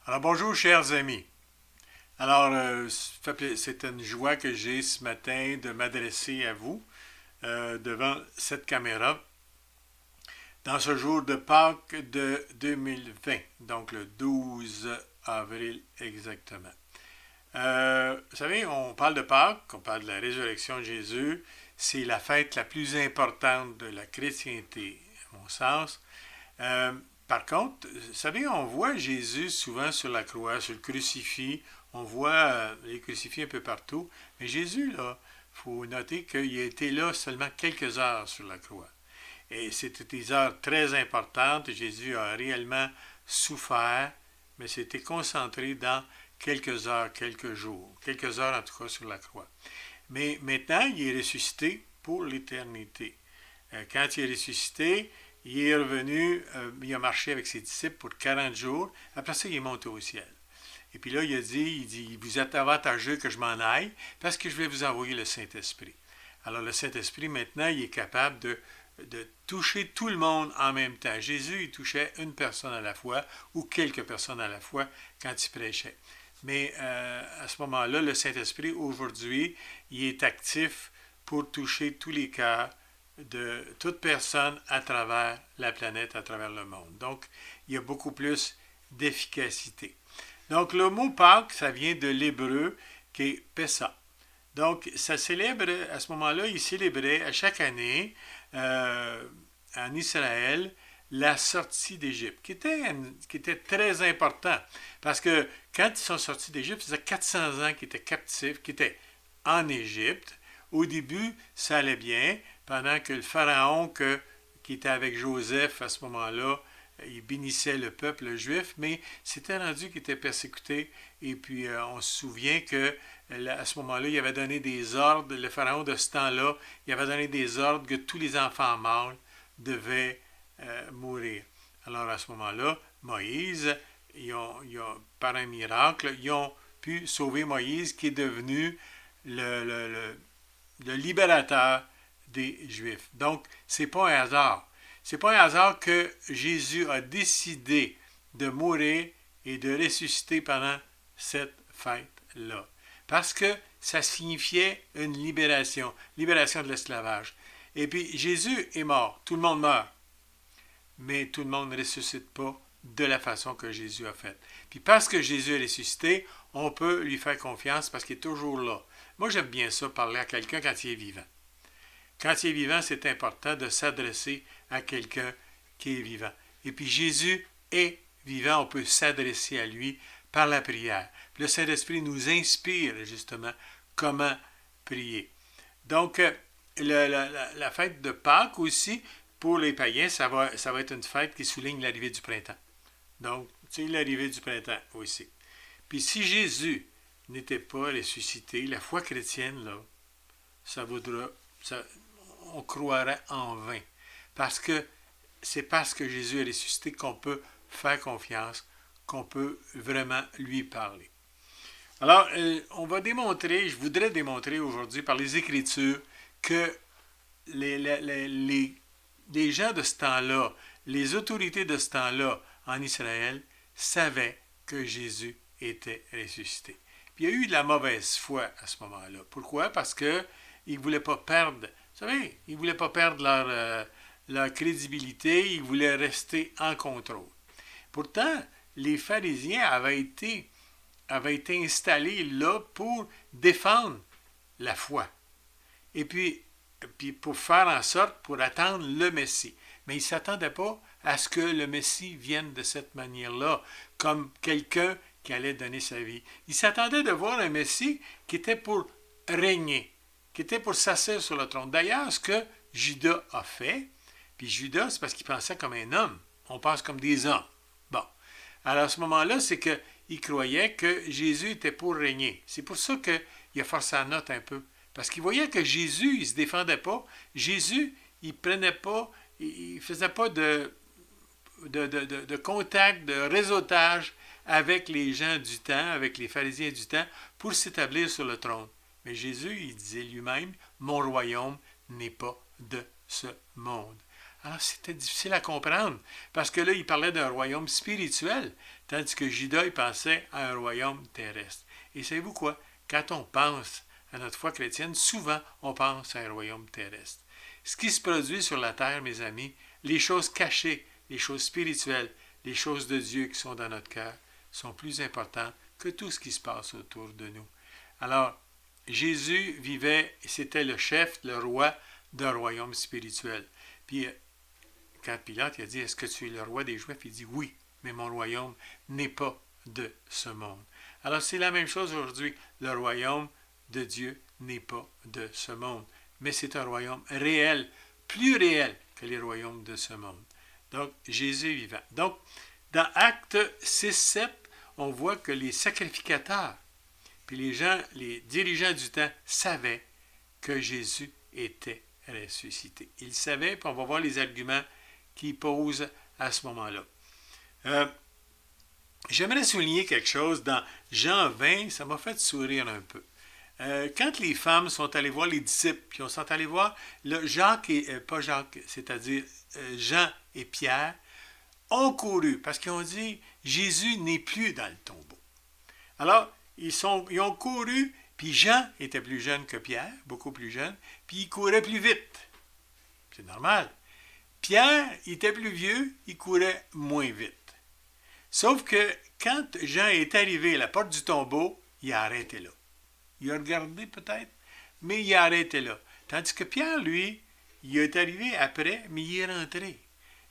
Alors bonjour chers amis. Alors c'est une joie que j'ai ce matin de m'adresser à vous devant cette caméra dans ce jour de Pâques de 2020, donc le 12 avril exactement. Vous savez, on parle de Pâques, on parle de la résurrection de Jésus, c'est la fête la plus importante de la chrétienté, à mon sens. Euh, Par contre, vous savez, on voit Jésus souvent sur la croix, sur le crucifix. On voit les crucifix un peu partout. Mais Jésus, là, il faut noter qu'il a été là seulement quelques heures sur la croix. Et c'était des heures très importantes. Jésus a réellement souffert, mais c'était concentré dans quelques heures, quelques jours. Quelques heures en tout cas sur la croix. Mais maintenant, il est ressuscité pour l'éternité. Quand il est ressuscité, il est revenu, il a marché avec ses disciples pour 40 jours. Après ça, il est monté au ciel. Et puis là, il dit, vous êtes avantageux que je m'en aille parce que je vais vous envoyer le Saint-Esprit. Alors le Saint-Esprit, maintenant, il est capable de toucher tout le monde en même temps. Jésus, il touchait une personne à la fois ou quelques personnes à la fois quand il prêchait. Mais à ce moment-là, le Saint-Esprit, aujourd'hui, il est actif pour toucher tous les cœurs de toute personne à travers la planète, à travers le monde. Donc, il y a beaucoup plus d'efficacité. Donc, le mot Pâques, ça vient de l'hébreu qui est Pessa. Donc, ça célèbre, à ce moment-là, il célébrait à chaque année en Israël la sortie d'Égypte, qui était très important. Parce que quand ils sont sortis d'Égypte, ça faisait 400 ans qu'ils étaient captifs, qu'ils étaient en Égypte. Au début, ça allait bien, pendant que le pharaon qui était avec Joseph à ce moment-là, il bénissait le peuple juif, mais c'était rendu qu'il était persécuté. Et puis, on se souvient que à ce moment-là, il avait donné des ordres, le pharaon de ce temps-là, il avait donné des ordres que tous les enfants mâles devaient mourir. Alors, à ce moment-là, Moïse, par un miracle, ils ont pu sauver Moïse, qui est devenu le libérateur des Juifs. Donc, c'est pas un hasard. C'est pas un hasard que Jésus a décidé de mourir et de ressusciter pendant cette fête-là. Parce que ça signifiait une libération de l'esclavage. Et puis, Jésus est mort. Tout le monde meurt. Mais tout le monde ne ressuscite pas de la façon que Jésus a faite. Puis parce que Jésus est ressuscité, on peut lui faire confiance parce qu'il est toujours là. Moi, j'aime bien ça, parler à quelqu'un quand il est vivant. Quand il est vivant, c'est important de s'adresser à quelqu'un qui est vivant. Et puis Jésus est vivant, on peut s'adresser à lui par la prière. Puis le Saint-Esprit nous inspire justement comment prier. Donc, la fête de Pâques aussi, pour les païens, ça va être une fête qui souligne l'arrivée du printemps. Donc, c'est l'arrivée du printemps aussi. Puis si Jésus n'était pas ressuscité, la foi chrétienne, là, on croirait en vain. Parce que c'est parce que Jésus est ressuscité qu'on peut faire confiance, qu'on peut vraiment lui parler. Alors, je voudrais démontrer aujourd'hui par les Écritures que les gens de ce temps-là, les autorités de ce temps-là en Israël savaient que Jésus était ressuscité. Puis il y a eu de la mauvaise foi à ce moment-là. Pourquoi? Parce qu'ils ne voulaient pas perdre, vous savez, ils ne voulaient pas perdre leur crédibilité, ils voulaient rester en contrôle. Pourtant, les pharisiens avaient été installés là pour défendre la foi. Et puis pour faire en sorte, pour attendre le Messie. Mais ils ne s'attendaient pas à ce que le Messie vienne de cette manière-là, comme quelqu'un qui allait donner sa vie. Ils s'attendaient de voir un Messie qui était pour régner, qui était pour s'asseoir sur le trône. D'ailleurs, ce que Judas a fait, puis Judas, c'est parce qu'il pensait comme un homme. On pense comme des hommes. Bon. Alors à ce moment-là, c'est qu'il croyait que Jésus était pour régner. C'est pour ça qu'il a forcé la note un peu. Parce qu'il voyait que Jésus, il ne se défendait pas. Jésus, il prenait pas, il faisait pas de contact, de réseautage avec les gens du temps, avec les pharisiens du temps, pour s'établir sur le trône. Mais Jésus, il disait lui-même, mon royaume n'est pas de ce monde. Alors, c'était difficile à comprendre, parce que là, il parlait d'un royaume spirituel, tandis que Judas, il pensait à un royaume terrestre. Et savez-vous quoi? Quand on pense à notre foi chrétienne, souvent, on pense à un royaume terrestre. Ce qui se produit sur la terre, mes amis, les choses cachées, les choses spirituelles, les choses de Dieu qui sont dans notre cœur, sont plus importantes que tout ce qui se passe autour de nous. Alors, Jésus vivait, c'était le chef, le roi d'un royaume spirituel. Puis, quand Pilate a dit, est-ce que tu es le roi des Juifs? Il dit, oui, mais mon royaume n'est pas de ce monde. Alors, c'est la même chose aujourd'hui. Le royaume de Dieu n'est pas de ce monde, mais c'est un royaume réel, plus réel que les royaumes de ce monde. Donc, Jésus est vivant. Donc, dans Actes 6-7, on voit que les sacrificateurs, puis les gens, les dirigeants du temps, savaient que Jésus était ressuscité. Ils savaient, puis on va voir les arguments qu'ils posent à ce moment-là. J'aimerais souligner quelque chose dans Jean 20, ça m'a fait sourire un peu. Quand les femmes sont allées voir les disciples, puis on sont allés voir Jacques et pas Jacques, c'est-à-dire Jean et Pierre, ont couru parce qu'ils ont dit Jésus n'est plus dans le tombeau. Alors, ils ont couru, puis Jean était plus jeune que Pierre, beaucoup plus jeune, puis il courait plus vite. C'est normal. Pierre, il était plus vieux, il courait moins vite. Sauf que quand Jean est arrivé à la porte du tombeau, il a arrêté là. Il a regardé peut-être, mais il a arrêté là. Tandis que Pierre, lui, il est arrivé après, mais il est rentré.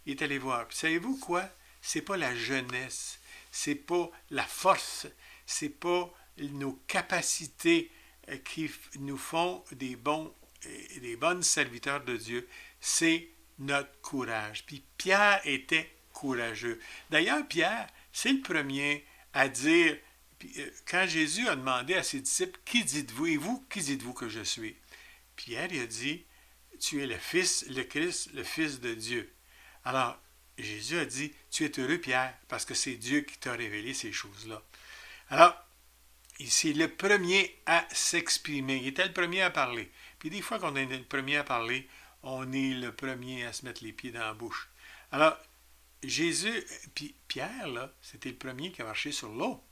Il est allé voir. Puis savez-vous quoi? C'est pas la jeunesse, c'est pas la force, c'est pas nos capacités qui nous font des bonnes serviteurs de Dieu. C'est notre courage. Puis Pierre était courageux. D'ailleurs, Pierre, c'est le premier à dire, quand Jésus a demandé à ses disciples, qui dites-vous, et vous, qui dites-vous que je suis? Pierre, il a dit, tu es le Fils, le Christ, le Fils de Dieu. Alors, Jésus a dit, tu es heureux, Pierre, parce que c'est Dieu qui t'a révélé ces choses-là. Alors, c'est le premier à s'exprimer. Il était le premier à parler. Puis des fois qu'on est le premier à parler, on est le premier à se mettre les pieds dans la bouche. Alors, Jésus, puis Pierre, là, c'était le premier qui a marché sur l'eau.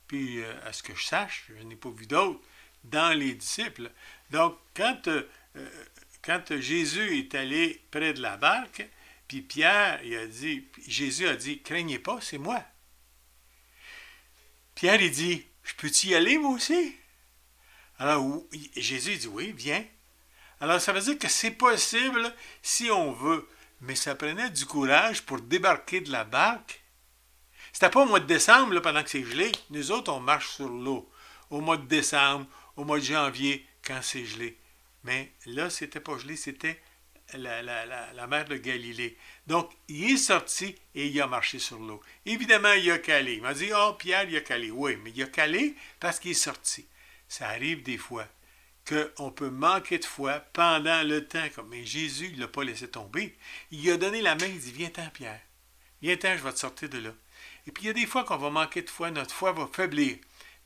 Puis, à ce que je sache, je n'ai pas vu d'autres dans les disciples. Donc, quand Jésus est allé près de la barque, puis Pierre, Jésus a dit, craignez pas, c'est moi. Pierre, il dit, je peux-tu y aller, moi aussi? Alors, Jésus dit, oui, viens. Alors, ça veut dire que c'est possible si on veut. Mais ça prenait du courage pour débarquer de la barque. C'était pas au mois de décembre, là, pendant que c'est gelé. Nous autres, on marche sur l'eau. Au mois de décembre, au mois de janvier, quand c'est gelé. Mais là, c'était pas gelé, c'était la mer de Galilée. Donc, il est sorti et il a marché sur l'eau. Évidemment, il a calé. Il m'a dit, oh, Pierre, il a calé. Oui, mais il a calé parce qu'il est sorti. Ça arrive des fois qu'on peut manquer de foi pendant le temps. Mais Jésus, il ne l'a pas laissé tomber. Il a donné la main, il dit, viens-t'en, Pierre. Viens-t'en, je vais te sortir de là. Et puis, il y a des fois qu'on va manquer de foi, notre foi va faiblir.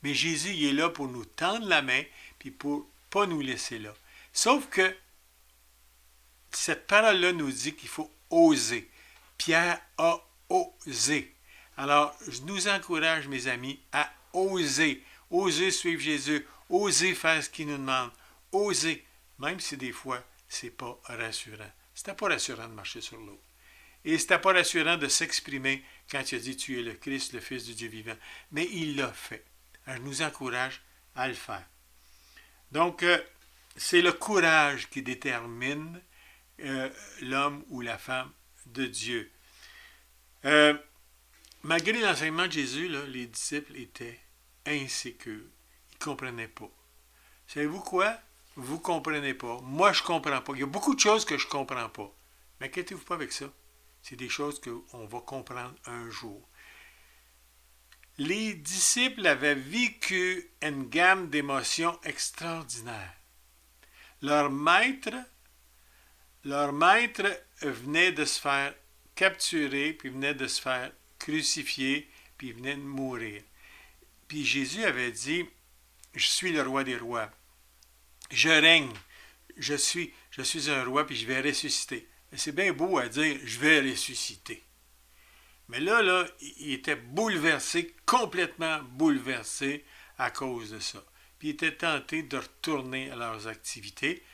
Mais Jésus, il est là pour nous tendre la main, puis pour ne pas nous laisser là. Sauf que cette parole-là nous dit qu'il faut oser. Pierre a osé. Alors, je nous encourage, mes amis, à oser. Oser suivre Jésus. Oser faire ce qu'il nous demande. Oser, même si des fois, c'est pas rassurant. C'était pas rassurant de marcher sur l'eau. Et c'était pas rassurant de s'exprimer quand il a dit « Tu es le Christ, le Fils du Dieu vivant ». Mais il l'a fait. Alors, je nous encourage à le faire. Donc, c'est le courage qui détermine l'homme ou la femme de Dieu. Malgré l'enseignement de Jésus, là, les disciples étaient insécures. Ils ne comprenaient pas. Savez-vous quoi? Vous ne comprenez pas. Moi, je ne comprends pas. Il y a beaucoup de choses que je ne comprends pas. Mais inquiétez-vous pas avec ça. C'est des choses qu'on va comprendre un jour. Les disciples avaient vécu une gamme d'émotions extraordinaires. Leur maître venait de se faire capturer, puis venait de se faire crucifier, puis venait de mourir. Puis Jésus avait dit, je suis le roi des rois. Je règne. Je suis un roi, puis je vais ressusciter. c'est bien beau à dire, je vais ressusciter. Mais là, il était bouleversé, complètement bouleversé à cause de ça. Puis il était tenté de retourner à leurs activités,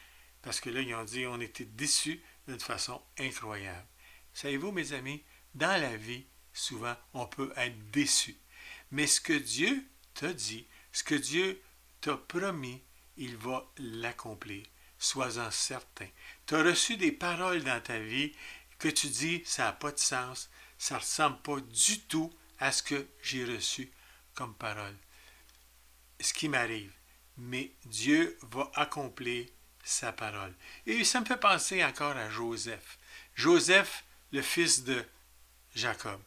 parce que là, ils ont dit, on était déçus d'une façon incroyable. Savez-vous, mes amis, dans la vie, souvent, on peut être déçu. Mais ce que Dieu t'a dit, ce que Dieu t'a promis, il va l'accomplir. Sois-en certain. Tu as reçu des paroles dans ta vie que tu dis, ça n'a pas de sens, ça ne ressemble pas du tout à ce que j'ai reçu comme parole. Ce qui m'arrive. Mais Dieu va accomplir sa parole. Et ça me fait penser encore à Joseph. Joseph, le fils de Jacob.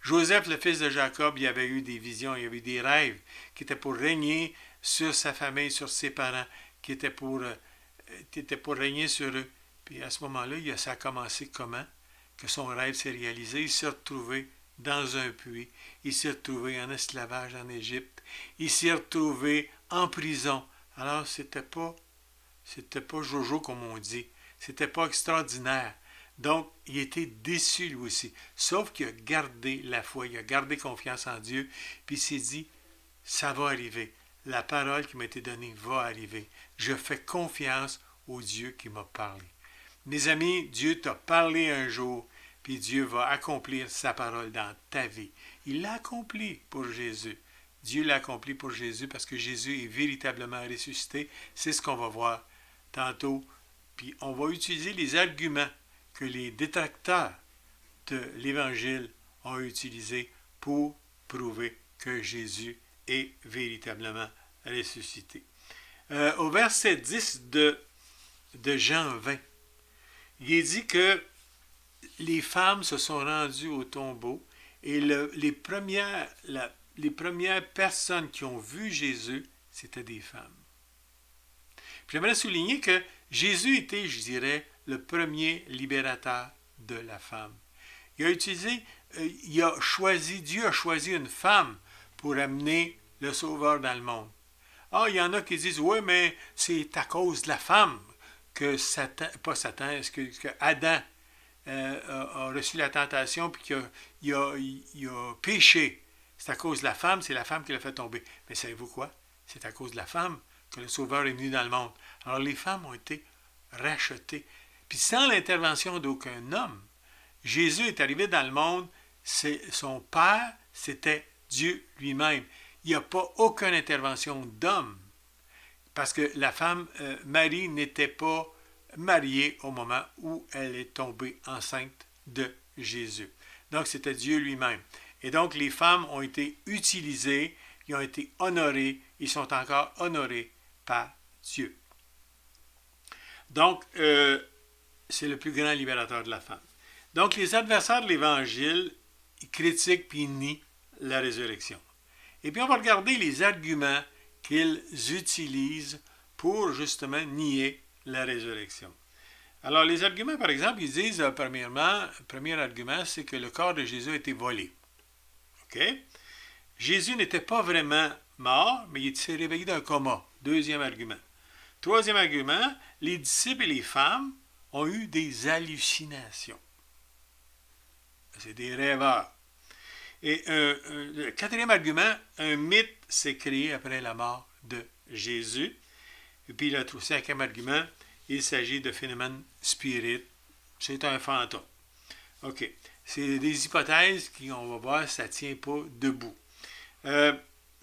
Joseph, le fils de Jacob, il avait eu des visions, il avait eu des rêves qui étaient pour régner sur sa famille, sur ses parents, qui étaient pour régner sur eux. Puis à ce moment-là, ça a commencé comment? Que son rêve s'est réalisé. Il s'est retrouvé dans un puits. Il s'est retrouvé en esclavage en Égypte. Il s'est retrouvé en prison. Alors, c'était pas Jojo comme on dit. C'était pas extraordinaire. Donc, il était déçu lui aussi. Sauf qu'il a gardé la foi, il a gardé confiance en Dieu, puis il s'est dit, ça va arriver. La parole qui m'a été donnée va arriver. Je fais confiance au Dieu qui m'a parlé. Mes amis, Dieu t'a parlé un jour, puis Dieu va accomplir sa parole dans ta vie. Il l'a accompli pour Jésus. Dieu l'a accompli pour Jésus parce que Jésus est véritablement ressuscité. C'est ce qu'on va voir tantôt. Puis on va utiliser les arguments que les détracteurs de l'Évangile ont utilisés pour prouver que Jésus est véritablement ressuscité. Au verset 10 de Jean 20, il est dit que les femmes se sont rendues au tombeau et les premières personnes qui ont vu Jésus, c'était des femmes. Puis j'aimerais souligner que Jésus était, je dirais, le premier libérateur de la femme. Dieu a choisi une femme pour amener le Sauveur dans le monde. Ah, il y en a qui disent, oui, mais c'est à cause de la femme que que Adam a reçu la tentation puis qu'il a péché. C'est à cause de la femme, c'est la femme qui l'a fait tomber. Mais savez-vous quoi? C'est à cause de la femme que le Sauveur est venu dans le monde. Alors les femmes ont été rachetées. Puis sans l'intervention d'aucun homme, Jésus est arrivé dans le monde, son Père, c'était Dieu lui-même. Il n'y a pas aucune intervention d'homme. Parce que la femme, Marie, n'était pas mariée au moment où elle est tombée enceinte de Jésus. Donc, c'était Dieu lui-même. Et donc, les femmes ont été utilisées, ils ont été honorées, ils sont encore honorés par Dieu. Donc, c'est le plus grand libérateur de la femme. Donc, les adversaires de l'Évangile, ils critiquent puis ils nient la résurrection. Et puis, on va regarder les arguments qu'ils utilisent pour justement nier la résurrection. Alors, les arguments, par exemple, ils disent, premier argument, c'est que le corps de Jésus a été volé. OK? Jésus n'était pas vraiment mort, mais il s'est réveillé d'un coma. Deuxième argument. Troisième argument, les disciples et les femmes ont eu des hallucinations. C'est des rêveurs. Et le quatrième argument, un mythe s'est créé après la mort de Jésus. Et puis le cinquième argument, il s'agit de phénomènes spirites. C'est un fantôme. OK. C'est des hypothèses qui, on va voir, ça ne tient pas debout.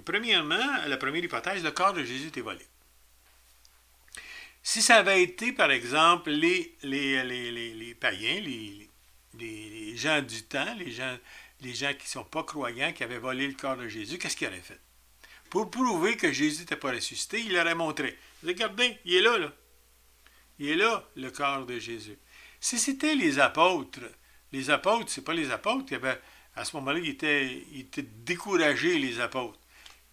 Premièrement, la première hypothèse, le corps de Jésus était volé. Si ça avait été, par exemple, les païens, les gens du temps, les gens qui ne sont pas croyants, qui avaient volé le corps de Jésus, qu'est-ce qu'ils auraient fait? Pour prouver que Jésus n'était pas ressuscité, il leur a montré. Regardez, il est là, là. Il est là, le corps de Jésus. Si c'était les apôtres, c'est pas les apôtres, à ce moment-là, ils étaient découragés, les apôtres.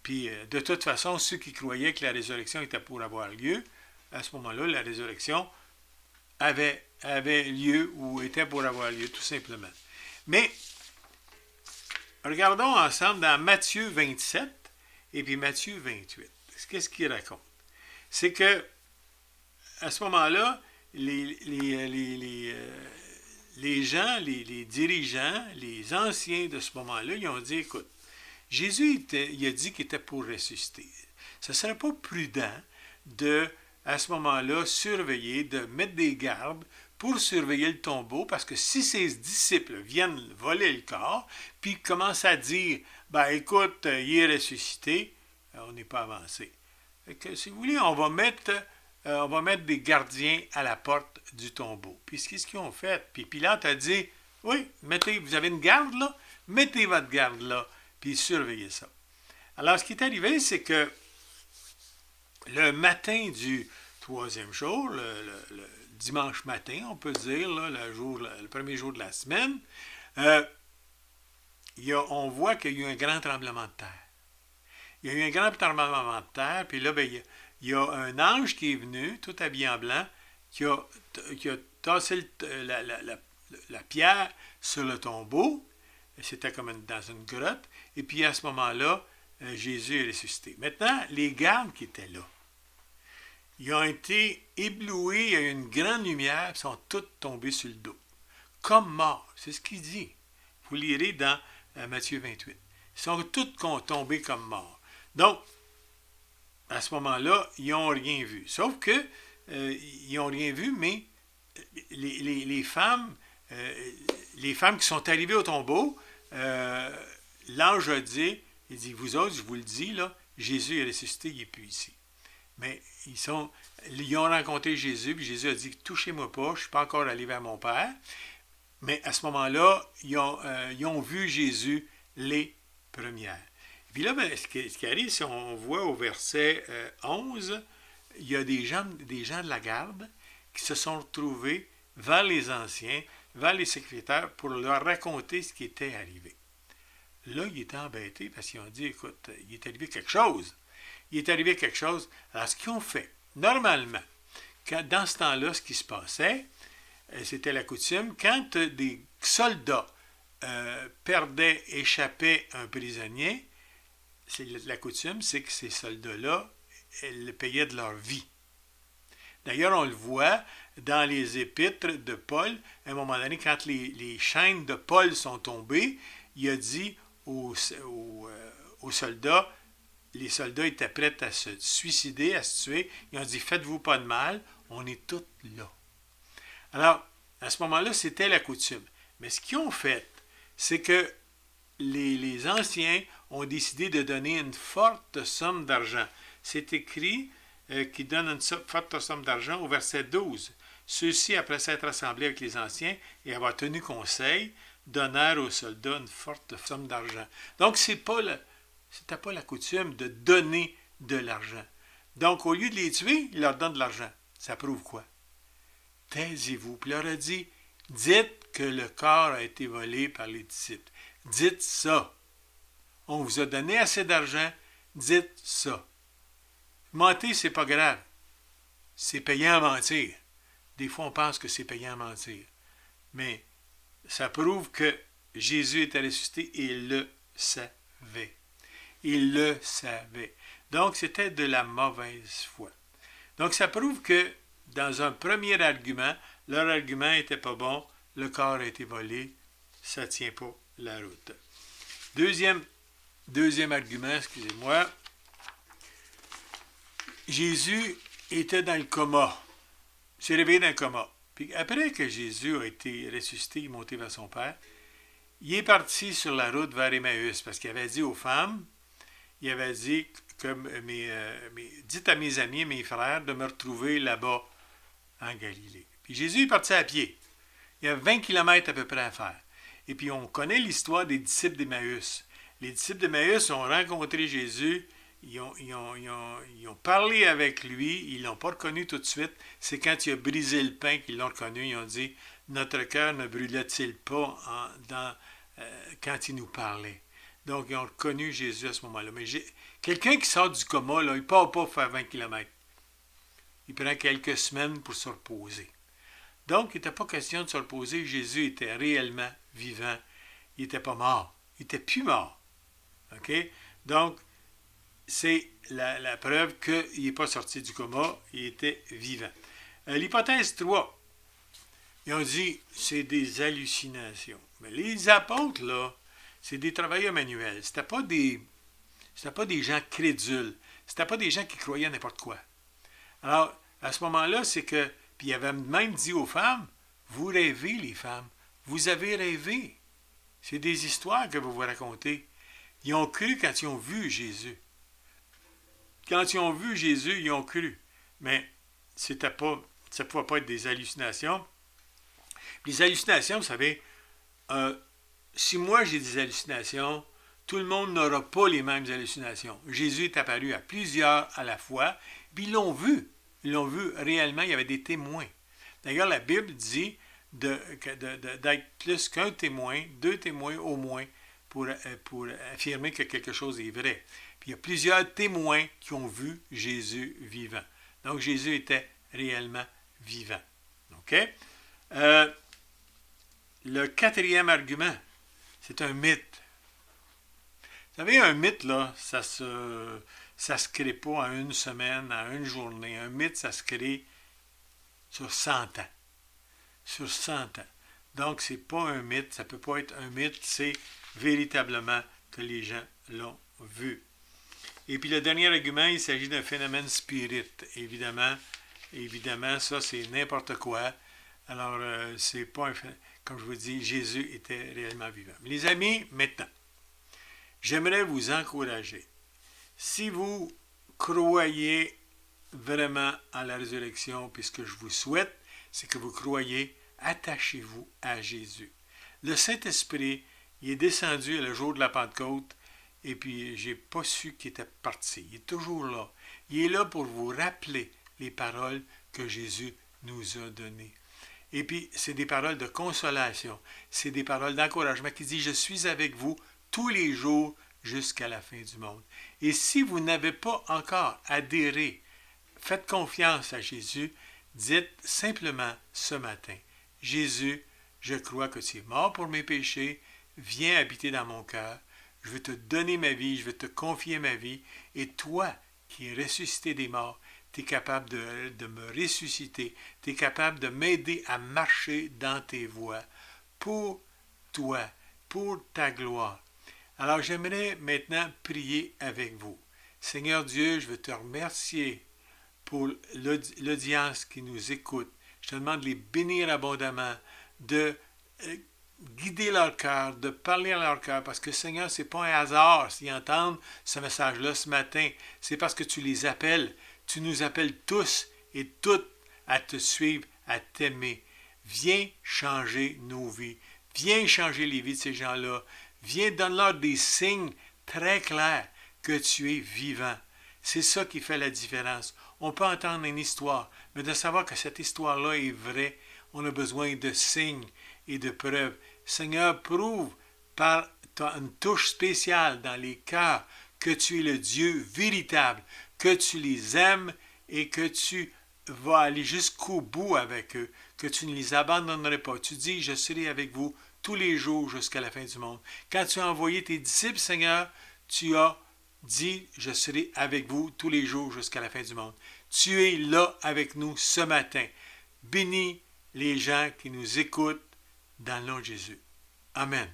Puis, de toute façon, ceux qui croyaient que la résurrection était pour avoir lieu, à ce moment-là, la résurrection avait lieu ou était pour avoir lieu, tout simplement. Mais, regardons ensemble dans Matthieu 27 et puis Matthieu 28. Qu'est-ce qu'il raconte? C'est que, à ce moment-là, les gens, les dirigeants, les anciens de ce moment-là, ils ont dit, écoute, Jésus, il a dit qu'il était pour ressusciter. Ce ne serait pas prudent de, à ce moment-là, surveiller, de mettre des gardes pour surveiller le tombeau, parce que si ses disciples viennent voler le corps, puis commencent à dire, ben écoute, il est ressuscité, on n'est pas avancé. Fait que, si vous voulez, on va mettre des gardiens à la porte du tombeau. Puis qu'est-ce qu'ils ont fait? Puis Pilate a dit, oui, vous avez une garde là? Mettez votre garde là, puis surveillez ça. Alors, ce qui est arrivé, c'est que le matin du troisième jour, le dimanche matin, on peut dire, là, le premier jour de la semaine, on voit qu'il y a eu un grand tremblement de terre. Il y a eu un grand tremblement de terre, puis là, ben, il y a un ange qui est venu, tout habillé en blanc, qui a tassé la pierre sur le tombeau. C'était comme dans une grotte. Et puis à ce moment-là, Jésus est ressuscité. Maintenant, les gardes qui étaient là, ils ont été éblouis, il y a eu une grande lumière, ils sont tous tombés sur le dos. Comme morts. C'est ce qu'il dit. Vous lirez dans Matthieu 28. Ils sont tous tombés comme morts. Donc, à ce moment-là, ils n'ont rien vu. Sauf que, ils n'ont rien vu, mais les femmes qui sont arrivées au tombeau, l'ange a dit, il dit, vous autres, je vous le dis, là, Jésus est ressuscité, il n'est plus ici. Mais ils ont rencontré Jésus, puis Jésus a dit, touchez-moi pas, je ne suis pas encore allé vers mon Père. Mais à ce moment-là, ils ont vu Jésus les premières. Puis là, ben, ce qui arrive, si on voit au verset 11, il y a des gens de la garde qui se sont retrouvés vers les anciens, vers les secrétaires, pour leur raconter ce qui était arrivé. Là, ils étaient embêtés parce qu'ils ont dit, écoute, il est arrivé quelque chose. Il est arrivé quelque chose. Alors, ce qu'ils ont fait, normalement, dans ce temps-là, ce qui se passait, c'était la coutume, quand des soldats échappaient un prisonnier, la coutume, c'est que ces soldats-là, ils le payaient de leur vie. D'ailleurs, on le voit dans les épîtres de Paul, à un moment donné, quand les chaînes de Paul sont tombées, il a dit aux soldats, les soldats étaient prêts à se suicider, à se tuer, ils ont dit, faites-vous pas de mal, on est tous là. Alors, à ce moment-là, c'était la coutume. Mais ce qu'ils ont fait, c'est que les anciens ont décidé de donner une forte somme d'argent. C'est écrit qu'ils donnent une forte somme d'argent au verset 12. Ceux-ci, après s'être assemblés avec les anciens et avoir tenu conseil, donnèrent aux soldats une forte somme d'argent. Donc, c'était pas la coutume de donner de l'argent. Donc, au lieu de les tuer, ils leur donnent de l'argent. Ça prouve quoi? Taisez-vous. Puis il leur a dit, dites que le corps a été volé par les disciples. Dites ça. On vous a donné assez d'argent, dites ça. Mentir, c'est pas grave. C'est payant à mentir. Des fois, on pense que c'est payant à mentir. Mais ça prouve que Jésus était ressuscité et il le savait. Il le savait. Donc, c'était de la mauvaise foi. Donc, ça prouve que, dans un premier argument, leur argument n'était pas bon, le corps a été volé, ça ne tient pas la route. Deuxième argument, excusez-moi, Jésus était dans le coma. Il s'est réveillé dans le coma. Puis après que Jésus a été ressuscité, il est monté vers son Père, il est parti sur la route vers Emmaüs parce qu'il avait dit aux femmes, il avait dit que dites à mes amis et mes frères de me retrouver là-bas en Galilée. Puis Jésus est parti à pied. Il y a 20 kilomètres à peu près à faire. Et puis on connaît l'histoire des disciples d'Emmaüs. Les disciples d'Emmaüs ont rencontré Jésus, ils ont parlé avec lui, ils ne l'ont pas reconnu tout de suite. C'est quand il a brisé le pain qu'ils l'ont reconnu, ils ont dit, notre cœur ne brûlait-il pas quand il nous parlait. Donc ils ont reconnu Jésus à ce moment-là. Mais quelqu'un qui sort du coma, là, il ne part pas pour faire 20 kilomètres. Il prend quelques semaines pour se reposer. Donc, il n'était pas question de se reposer. Jésus était réellement vivant. Il n'était pas mort. Il n'était plus mort. OK? Donc, c'est la preuve qu'il n'est pas sorti du coma. Il était vivant. L'hypothèse 3. Ils ont dit, c'est des hallucinations. Mais les apôtres, là, c'est des travailleurs manuels. C'était pas des gens crédules. C'était pas des gens qui croyaient à n'importe quoi. Alors, à ce moment-là, c'est que, puis il avait même dit aux femmes, vous rêvez, les femmes. Vous avez rêvé. C'est des histoires que vous vous racontez. Ils ont cru quand ils ont vu Jésus. Quand ils ont vu Jésus, ils ont cru. Mais ça ne pouvait pas être des hallucinations. Les hallucinations, vous savez, si moi j'ai des hallucinations, tout le monde n'aura pas les mêmes hallucinations. Jésus est apparu à plusieurs à la fois, puis ils l'ont vu. Ils l'ont vu réellement, il y avait des témoins. D'ailleurs, la Bible dit d'être plus qu'un témoin, deux témoins au moins, pour affirmer que quelque chose est vrai. Puis il y a plusieurs témoins qui ont vu Jésus vivant. Donc Jésus était réellement vivant. OK? Le quatrième argument, c'est un mythe. Vous savez, un mythe, là, ça se crée pas en une semaine, en une journée. Un mythe, ça se crée sur 100 ans. Sur 100 ans. Donc, c'est pas un mythe, ça peut pas être un mythe, c'est véritablement que les gens l'ont vu. Et puis le dernier argument, il s'agit d'un phénomène spirit. Évidemment, ça c'est n'importe quoi. Alors, c'est pas un phénomène. Comme je vous dis, Jésus était réellement vivant. Les amis, maintenant, j'aimerais vous encourager. Si vous croyez vraiment à la résurrection, puis ce que je vous souhaite, c'est que vous croyez, attachez-vous à Jésus. Le Saint-Esprit, il est descendu le jour de la Pentecôte, et puis j'ai pas su qu'il était parti. Il est toujours là. Il est là pour vous rappeler les paroles que Jésus nous a données. Et puis, c'est des paroles de consolation, c'est des paroles d'encouragement qui disent « Je suis avec vous tous les jours jusqu'à la fin du monde. » Et si vous n'avez pas encore adhéré, faites confiance à Jésus, dites simplement ce matin « Jésus, je crois que tu es mort pour mes péchés, viens habiter dans mon cœur, je veux te donner ma vie, je veux te confier ma vie, et toi qui es ressuscité des morts, tu es capable de me ressusciter, tu es capable de m'aider à marcher dans tes voies pour toi, pour ta gloire. » Alors j'aimerais maintenant prier avec vous. Seigneur Dieu, je veux te remercier pour l'audience qui nous écoute. Je te demande de les bénir abondamment, de guider leur cœur, de parler à leur cœur, parce que Seigneur, ce n'est pas un hasard s'ils entendent ce message-là ce matin. C'est parce que tu les appelles. Tu nous appelles tous et toutes à te suivre, à t'aimer. Viens changer nos vies. Viens changer les vies de ces gens-là. Viens donner-leur des signes très clairs que tu es vivant. C'est ça qui fait la différence. On peut entendre une histoire, mais de savoir que cette histoire-là est vraie, on a besoin de signes et de preuves. Seigneur, prouve par une touche spéciale dans les cœurs que tu es le Dieu véritable, que tu les aimes et que tu vas aller jusqu'au bout avec eux, que tu ne les abandonnerais pas. Tu dis, je serai avec vous tous les jours jusqu'à la fin du monde. Quand tu as envoyé tes disciples, Seigneur, tu as dit, je serai avec vous tous les jours jusqu'à la fin du monde. Tu es là avec nous ce matin. Bénis les gens qui nous écoutent dans le nom de Jésus. Amen.